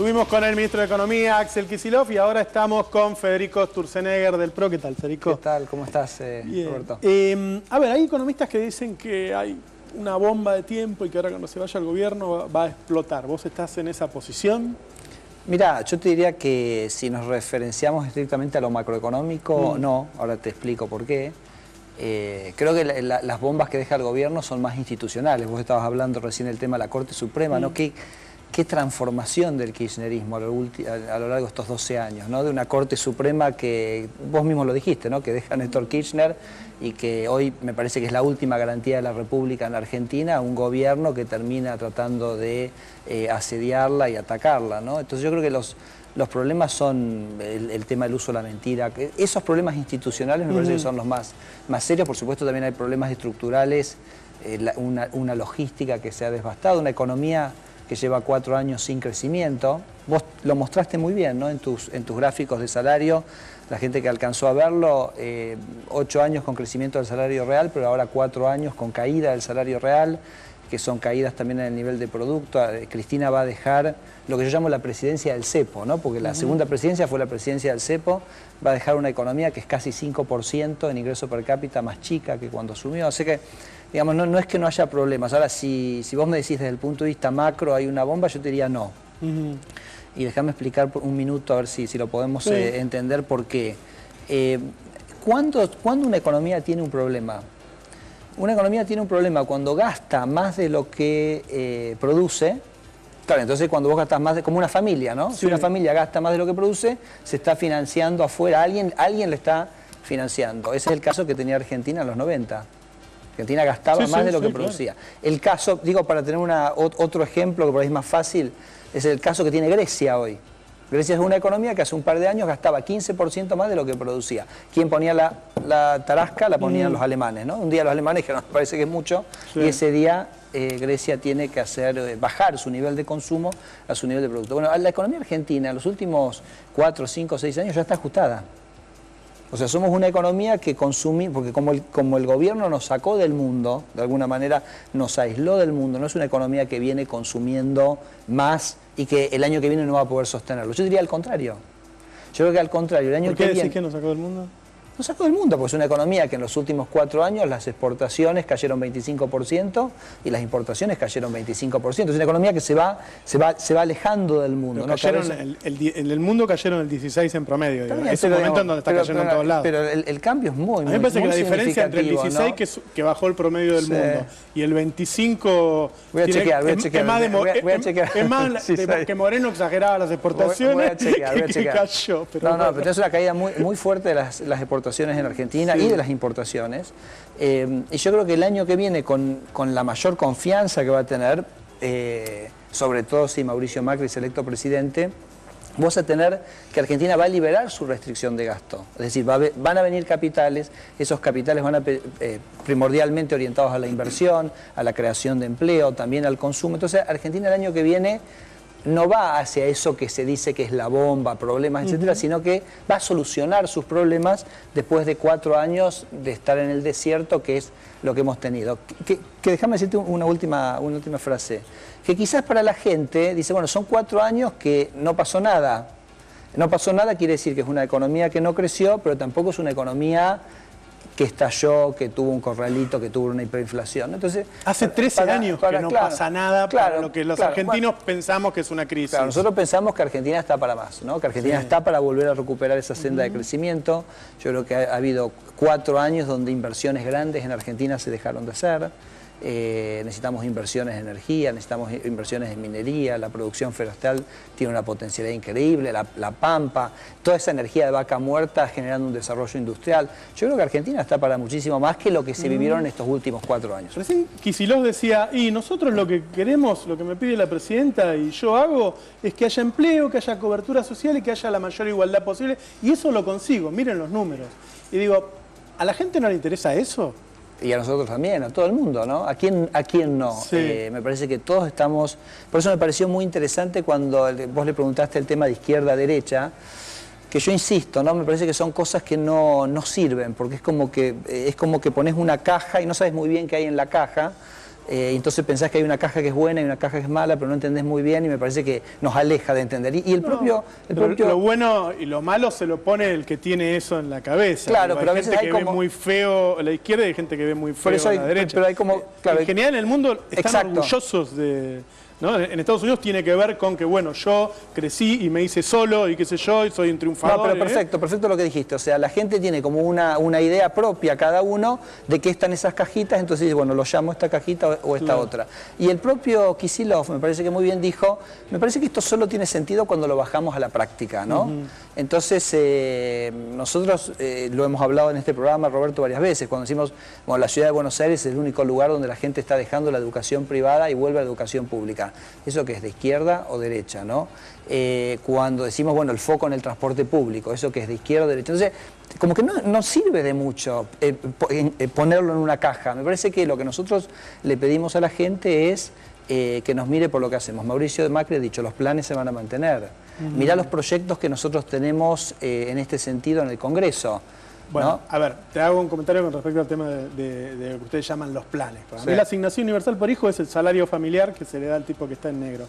Estuvimos con el ministro de Economía, Axel Kicillof, y ahora estamos con Federico Sturzenegger del PRO. ¿Qué tal, Federico? ¿Qué tal? ¿Cómo estás, Roberto? A ver, hay economistas que dicen que hay una bomba de tiempo y que ahora cuando se vaya al gobierno va a explotar. ¿Vos estás en esa posición? Mirá, yo te diría que si nos referenciamos estrictamente a lo macroeconómico, no. Ahora te explico por qué. Creo que las bombas que deja el gobierno son más institucionales. Vos estabas hablando recién del tema de la Corte Suprema, ¿no? ¿Qué transformación del kirchnerismo a lo largo de estos 12 años, ¿no? De una Corte Suprema que, vos mismo lo dijiste, ¿no? Que deja a Néstor Kirchner y que hoy me parece que es la última garantía de la República en la Argentina, un gobierno que termina tratando de asediarla y atacarla, ¿no? Entonces yo creo que los problemas son el tema del uso de la mentira. Esos problemas institucionales me parece que son los más serios. Por supuesto también hay problemas estructurales, una logística que se ha devastado, una economía que lleva 4 años sin crecimiento. Vos lo mostraste muy bien, ¿no? En tus gráficos de salario, la gente que alcanzó a verlo, 8 años con crecimiento del salario real, pero ahora 4 años con caída del salario real, que son caídas también en el nivel de producto. Cristina va a dejar lo que yo llamo la presidencia del cepo, ¿no? Porque la segunda presidencia fue la presidencia del cepo, va a dejar una economía que es casi 5% en ingreso per cápita más chica que cuando asumió, así que digamos, no es que no haya problemas. Ahora, si vos me decís desde el punto de vista macro hay una bomba, yo te diría no. Y déjame explicar por un minuto a ver si lo podemos entender por qué. ¿Cuándo una economía tiene un problema? Una economía tiene un problema cuando gasta más de lo que produce. Claro, entonces cuando vos gastás más, como una familia, ¿no? Si una familia gasta más de lo que produce, se está financiando afuera, alguien le está financiando. Ese es el caso que tenía Argentina en los 90. Argentina gastaba más de lo que producía. Claro. El caso, digo, para tener otro ejemplo que por ahí es más fácil, es el caso que tiene Grecia hoy. Grecia es una economía que hace un par de años gastaba 15% más de lo que producía. ¿Quién ponía la tarasca? La ponían los alemanes, ¿no? Un día los alemanes dijeron, me parece que es mucho, y ese día Grecia tiene que bajar su nivel de consumo a su nivel de producto. Bueno, la economía argentina en los últimos 4, 5, 6 años ya está ajustada. O sea, somos una economía que consume, porque como el gobierno nos sacó del mundo, de alguna manera nos aisló del mundo, no es una economía que viene consumiendo más y que el año que viene no va a poder sostenerlo. Yo diría al contrario. Yo creo que al contrario, el año que viene... ¿Por qué decís que nos sacó del mundo? Nos sacó del mundo, porque es una economía que en los últimos 4 años las exportaciones cayeron 25% y las importaciones cayeron 25%. Es una economía que se va alejando del mundo. ¿No? En el mundo cayeron el 16 en promedio. Es un momento en donde está cayendo en todos lados. Pero el cambio es muy, a mí me parece que la diferencia entre el 16, ¿no? que bajó el promedio del mundo, y el 25... Voy a chequear. Es más que Moreno exageraba las exportaciones que cayó. Pero pero es una caída muy fuerte de las exportaciones en Argentina y de las importaciones. Y yo creo que el año que viene, con la mayor confianza que va a tener, sobre todo si Mauricio Macri es electo presidente, vos a tener que Argentina va a liberar su restricción de gasto. Es decir, van a venir capitales, esos capitales van a primordialmente orientados a la inversión, a la creación de empleo, también al consumo. Entonces, Argentina el año que viene no va hacia eso que se dice que es la bomba, problemas, etcétera, sino que va a solucionar sus problemas después de 4 años de estar en el desierto, que es lo que hemos tenido. Que déjame decirte una última frase, que quizás para la gente dice, bueno, son 4 años que no pasó nada. No pasó nada quiere decir que es una economía que no creció, pero tampoco es una economía que estalló, que tuvo un corralito, que tuvo una hiperinflación. Entonces, hace 13 años que no pasa nada para lo que los argentinos pensamos que es una crisis. Claro, nosotros pensamos que Argentina está para más, ¿no? Que Argentina está para volver a recuperar esa senda de crecimiento. Yo creo que ha habido 4 años donde inversiones grandes en Argentina se dejaron de hacer. Necesitamos inversiones en energía, necesitamos inversiones en minería, la producción forestal tiene una potencialidad increíble, la pampa, toda esa energía de vaca muerta generando un desarrollo industrial. Yo creo que Argentina está para muchísimo más que lo que se vivieron en estos últimos 4 años. Recién Kicillof decía, y nosotros lo que queremos, lo que me pide la presidenta y yo hago, es que haya empleo, que haya cobertura social y que haya la mayor igualdad posible, y eso lo consigo, miren los números. Y digo, ¿a la gente no le interesa eso? Y a nosotros también, a todo el mundo, ¿no? ¿A quién no? Sí. Me parece que todos estamos... Por eso me pareció muy interesante cuando vos le preguntaste el tema de izquierda-derecha, que yo insisto, ¿no? Me parece que son cosas que no sirven, porque es como que pones una caja y no sabes muy bien qué hay en la caja. entonces pensás que hay una caja que es buena y una caja que es mala, pero no entendés muy bien y me parece que nos aleja de entender. Y el propio... Lo bueno y lo malo se lo pone el que tiene eso en la cabeza. Claro, pero a veces hay gente que como... ve muy feo a la izquierda y hay gente que ve muy feo a la derecha. Pero hay como... Claro, en general en el mundo están orgullosos de... ¿no? En Estados Unidos tiene que ver con que, bueno, yo crecí y me hice solo y qué sé yo, y soy un triunfador. No, pero perfecto lo que dijiste. O sea, la gente tiene como una idea propia cada uno de qué están esas cajitas, entonces, bueno, lo llamo esta cajita o esta otra. Y el propio Kicillof, me parece que muy bien dijo, me parece que esto solo tiene sentido cuando lo bajamos a la práctica, ¿no? Entonces, nosotros lo hemos hablado en este programa, Roberto, varias veces, cuando decimos, bueno, la ciudad de Buenos Aires es el único lugar donde la gente está dejando la educación privada y vuelve a la educación pública. Eso que es de izquierda o derecha, ¿no? Cuando decimos, bueno, el foco en el transporte público, eso que es de izquierda o derecha. Entonces, como que no sirve de mucho ponerlo en una caja. Me parece que lo que nosotros le pedimos a la gente es que nos mire por lo que hacemos. Mauricio de Macri ha dicho, los planes se van a mantener. Mirá los proyectos que nosotros tenemos en este sentido en el Congreso. Bueno, ¿no? A ver, te hago un comentario con respecto al tema de lo que ustedes llaman los planes. Para mí la asignación universal por hijo es el salario familiar que se le da al tipo que está en negro.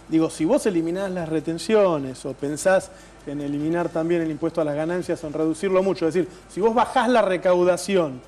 Digo, si vos eliminás las retenciones o pensás en eliminar también el impuesto a las ganancias o en reducirlo mucho, es decir, si vos bajás la recaudación,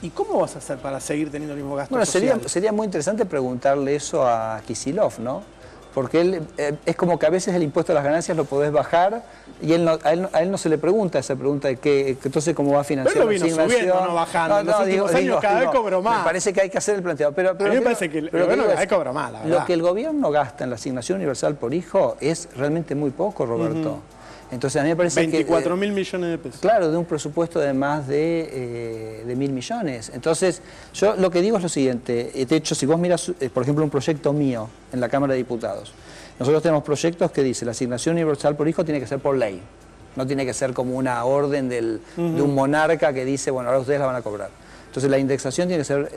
¿y cómo vas a hacer para seguir teniendo el mismo gasto social? Sería muy interesante preguntarle eso a Kicillof, ¿no? Porque él, es como que a veces el impuesto a las ganancias lo podés bajar y a él no se le pregunta esa pregunta de que entonces cómo va a financiar la asignación. Pero lo vino subiendo, no bajando. En los últimos años cada vez cobró más. Me parece que hay que hacer el planteado. Pero a mí me parece que el gobierno cada vez cobra más, la verdad. Lo que el gobierno gasta en la asignación universal por hijo es realmente muy poco, Roberto. Entonces a mí me parece 24.000 millones de pesos. Claro, de un presupuesto de más de 1.000 millones. Entonces, yo lo que digo es lo siguiente. De hecho, si vos miras, por ejemplo, un proyecto mío en la Cámara de Diputados, nosotros tenemos proyectos que dice la asignación universal por hijo tiene que ser por ley. No tiene que ser como una orden de un monarca que dice, bueno, ahora ustedes la van a cobrar. Entonces la indexación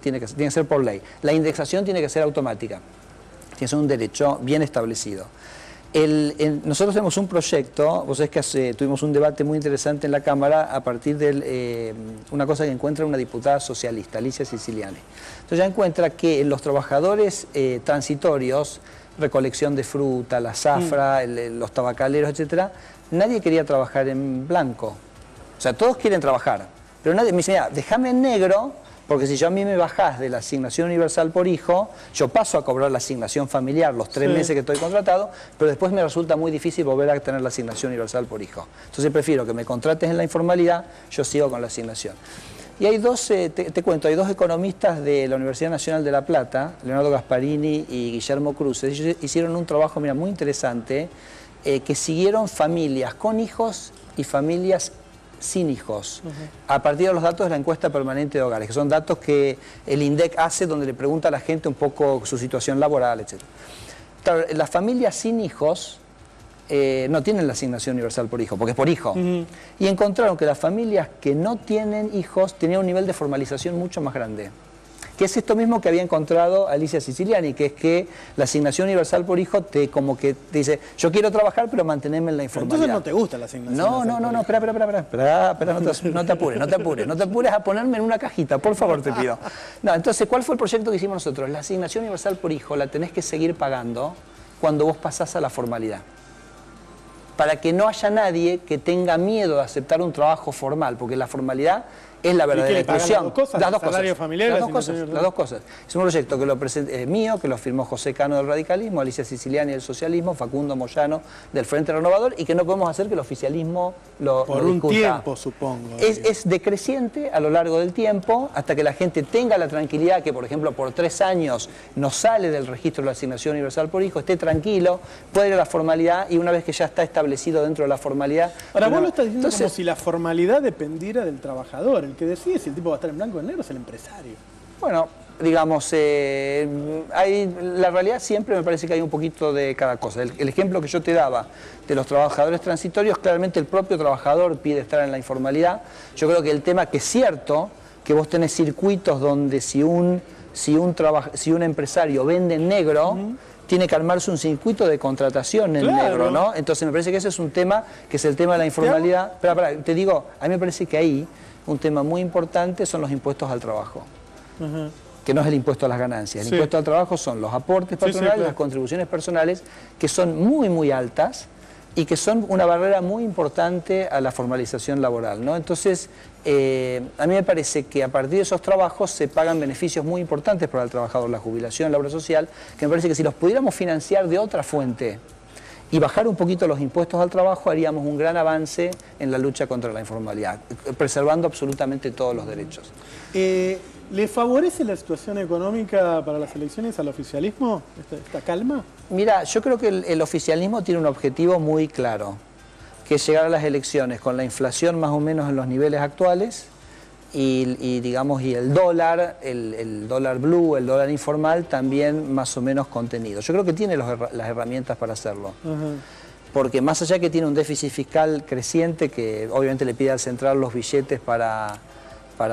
tiene que ser por ley. La indexación tiene que ser automática. Tiene que ser un derecho bien establecido. Nosotros tenemos un proyecto, vos sabés que tuvimos un debate muy interesante en la Cámara a partir de una cosa que encuentra una diputada socialista, Alicia Siciliani. Entonces ya encuentra que los trabajadores transitorios, recolección de fruta, la zafra, los tabacaleros, etcétera, nadie quería trabajar en blanco. O sea, todos quieren trabajar, pero nadie me dice, mira, déjame en negro, porque si yo a mí me bajás de la asignación universal por hijo, yo paso a cobrar la asignación familiar los 3 meses que estoy contratado, pero después me resulta muy difícil volver a tener la asignación universal por hijo. Entonces prefiero que me contrates en la informalidad, yo sigo con la asignación. Y hay dos, te cuento, hay dos economistas de la Universidad Nacional de La Plata, Leonardo Gasparini y Guillermo Cruz. Ellos hicieron un trabajo, mira, muy interesante, que siguieron familias con hijos y familias sin hijos, a partir de los datos de la encuesta permanente de hogares, que son datos que el INDEC hace donde le pregunta a la gente un poco su situación laboral, etc. Claro, las familias sin hijos no tienen la asignación universal por hijo, porque es por hijo. Y encontraron que las familias que no tienen hijos tenían un nivel de formalización mucho más grande. Que es esto mismo que había encontrado Alicia Siciliani, que es que la asignación universal por hijo como que te dice, yo quiero trabajar, pero mantenerme en la informalidad. Entonces no te gusta la asignación. No, espera, no te apures a ponerme en una cajita, por favor te pido. No, entonces, ¿cuál fue el proyecto que hicimos nosotros? La asignación universal por hijo la tenés que seguir pagando cuando vos pasás a la formalidad. Para que no haya nadie que tenga miedo de aceptar un trabajo formal, porque la formalidad es la verdadera inclusión. Las dos cosas. Es un proyecto que lo mío, que lo firmó José Cano del radicalismo, Alicia Siciliani del socialismo, Facundo Moyano del Frente Renovador, y que no podemos hacer que el oficialismo lo discuta. Por un tiempo, supongo. Es decreciente a lo largo del tiempo, hasta que la gente tenga la tranquilidad que, por ejemplo, por 3 años no sale del registro de la asignación universal por hijo, esté tranquilo, puede ir a la formalidad, y una vez que ya está establecido dentro de la formalidad... Ahora, vos lo estás diciendo como si la formalidad dependiera del trabajador. El que decide si el tipo va a estar en blanco o en negro es el empresario. Bueno, digamos, la realidad siempre me parece que hay un poquito de cada cosa. El ejemplo que yo te daba de los trabajadores transitorios, claramente el propio trabajador pide estar en la informalidad. Yo creo que el tema que es cierto, que vos tenés circuitos donde si un empresario vende en negro, tiene que armarse un circuito de contratación en negro, ¿no? Entonces me parece que ese es un tema, que es el tema de la informalidad. Te digo, a mí me parece que ahí un tema muy importante son los impuestos al trabajo. que no es el impuesto a las ganancias. El Sí. impuesto al trabajo son los aportes patronales, claro. las contribuciones personales, que son muy, muy altas y que son una barrera muy importante a la formalización laboral, ¿no? Entonces, a mí me parece que a partir de esos trabajos se pagan beneficios muy importantes para el trabajador, la jubilación, la obra social, que me parece que si los pudiéramos financiar de otra fuente y bajar un poquito los impuestos al trabajo, haríamos un gran avance en la lucha contra la informalidad, preservando absolutamente todos los derechos. ¿Le favorece la situación económica para las elecciones al oficialismo, esta calma? Mira, yo creo que el oficialismo tiene un objetivo muy claro, que es llegar a las elecciones con la inflación más o menos en los niveles actuales y digamos, y el dólar blue, el dólar informal también más o menos contenido. Yo creo que tiene las herramientas para hacerlo. Ajá. Porque más allá que tiene un déficit fiscal creciente, que obviamente le pide al central los billetes para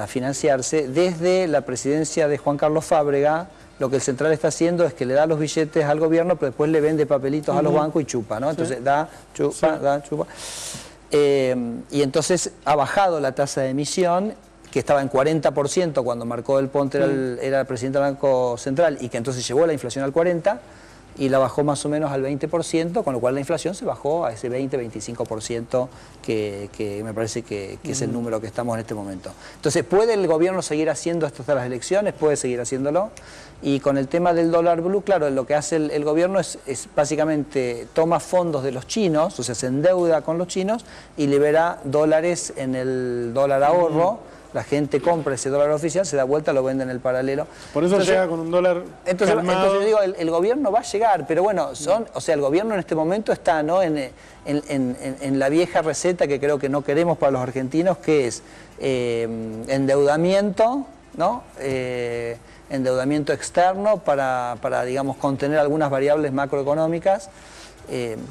financiarse, desde la presidencia de Juan Carlos Fábrega, lo que el central está haciendo es que le da los billetes al gobierno, pero después le vende papelitos a los bancos y chupa, ¿no? Entonces Sí. da, chupa, Sí. da, chupa. Y entonces ha bajado la tasa de emisión, que estaba en 40% cuando Marcó del Ponte era el presidente del Banco Central, y que entonces llevó la inflación al 40%, y la bajó más o menos al 20%, con lo cual la inflación se bajó a ese 20-25% que me parece que es el número que estamos en este momento. Entonces, ¿puede el gobierno seguir haciendo esto hasta las elecciones? Puede seguir haciéndolo. Y con el tema del dólar blue, claro, lo que hace el gobierno es básicamente toma fondos de los chinos, o sea, se endeuda con los chinos y libera dólares en el dólar ahorro. La gente compra ese dólar oficial, se da vuelta, lo vende en el paralelo. Por eso llega con un dólar calmado. Entonces digo, el gobierno va a llegar, pero bueno, o sea, el gobierno en este momento está, ¿no?, en la vieja receta que creo que no queremos para los argentinos, que es endeudamiento, ¿no? Endeudamiento externo para, digamos, contener algunas variables macroeconómicas.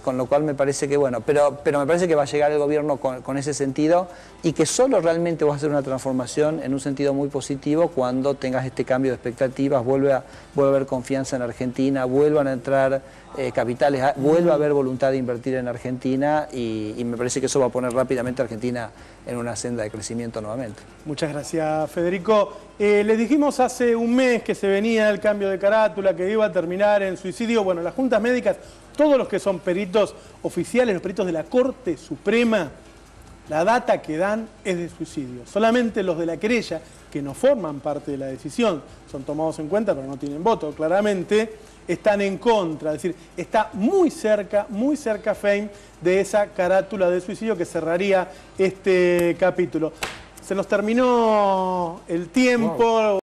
Con lo cual me parece que, bueno, pero me parece que va a llegar el gobierno con ese sentido y que solo realmente va a hacer una transformación en un sentido muy positivo cuando tengas este cambio de expectativas, vuelve a haber confianza en Argentina, vuelvan a entrar capitales, vuelva a haber voluntad de invertir en Argentina y me parece que eso va a poner rápidamente a Argentina en una senda de crecimiento nuevamente. Muchas gracias, Federico. Les dijimos hace un mes que se venía el cambio de carátula, que iba a terminar en suicidio. Bueno, las juntas médicas, todos los que son peritos oficiales, los peritos de la Corte Suprema, la data que dan es de suicidio. Solamente los de la querella, que no forman parte de la decisión, son tomados en cuenta, pero no tienen voto, claramente, están en contra. Es decir, está muy cerca FEIM de esa carátula de suicidio que cerraría este capítulo. Se nos terminó el tiempo. Wow.